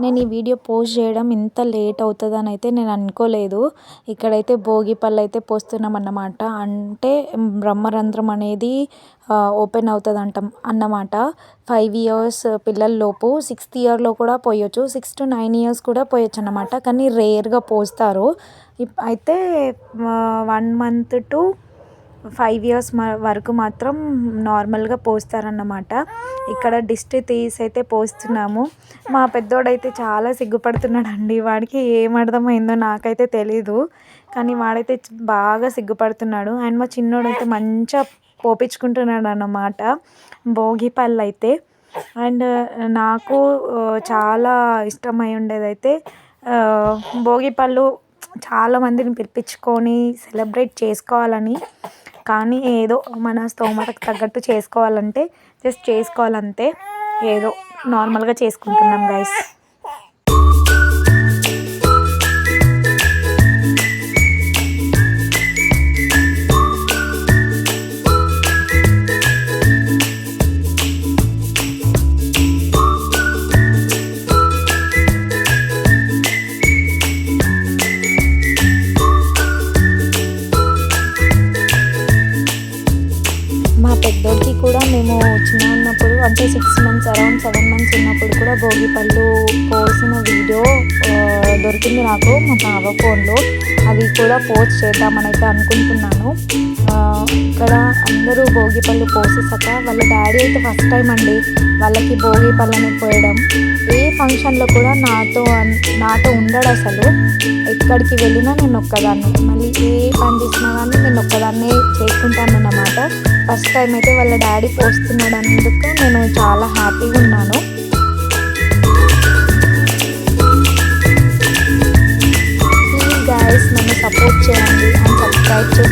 నేను ఈ video post చేయడం ఇంత లేట్ అవుతుందని అయితే నేను అనుకోలేదు. ఇక్కడైతే భోగి పళ్ళు అయితే పోస్తున్నామన్నమాట. అంటే బ్రహ్మరంధ్రం అనేది ఓపెన్ అవుతుంది అన్నమాట. 5 ఇయర్స్ పిల్లల్లోపు 6th ఇయర్లో కూడా పోయొచ్చు, 6 to 9 ఇయర్స్ కూడా పోయొచ్చు అన్నమాట. కానీ రేర్గా పోస్తారు. అయితే 1 month to 5 ఇయర్స్ వరకు మాత్రం నార్మల్గా పోస్తారన్నమాట. ఇక్కడ దిష్టి తీసి అయితే పోస్తున్నాము. మా పెద్దోడైతే చాలా సిగ్గుపడుతున్నాడండి. వాడికి ఏం అర్థమైందో నాకైతే తెలీదు, కానీ వాడైతే బాగా సిగ్గుపడుతున్నాడు. అండ్ మా చిన్నోడైతే మంచిగా పోపించుకుంటున్నాడు అన్నమాట భోగి పళ్ళు అయితే. అండ్ నాకు చాలా ఇష్టమై ఉండేదైతే భోగి పళ్ళు చాలామందిని పిలిపించుకొని సెలబ్రేట్ చేసుకోవాలని. కానీ ఏదో మన స్తోమతకు తగ్గట్టు చేసుకోవాలంటే జస్ట్ చేసుకోవాలంతే. ఏదో నార్మల్గా చేసుకుంటున్నాం గైస్. మా పెద్దోడికి కూడా మేము చిన్న ఉన్నప్పుడు అంటే 6 months అరౌండ్ 7 months ఉన్నప్పుడు కూడా భోగి పళ్ళు పోసిన వీడియో దొరికింది నాకు మా బావ ఫోన్లో. అది కూడా పోస్ట్ చేద్దామని అయితే అనుకుంటున్నాను. ఇక్కడ అందరూ భోగి పళ్ళు పోసేసాక వాళ్ళ డాడీ అయితే ఫస్ట్ టైం అండి వాళ్ళకి భోగి పళ్ళని పోయడం. ఏ ఫంక్షన్లో కూడా నాతో ఉండడు అసలు. ఎక్కడికి వెళ్ళినా నేను ఒక్కదాన్ని, మళ్ళీ ఏ పని చేసినా కానీ నేను ఒక్కదాన్నే చేసుకుంటాను అన్నమాట. ఫస్ట్ టైం అయితే వాళ్ళ డాడీ పోస్తున్నాడు అందుకు నేను చాలా హ్యాపీగా ఉన్నాను. ప్లీజ్ గైస్ నన్ను సపోర్ట్ చేయండి అండ్ సబ్స్క్రైబ్ చేయండి.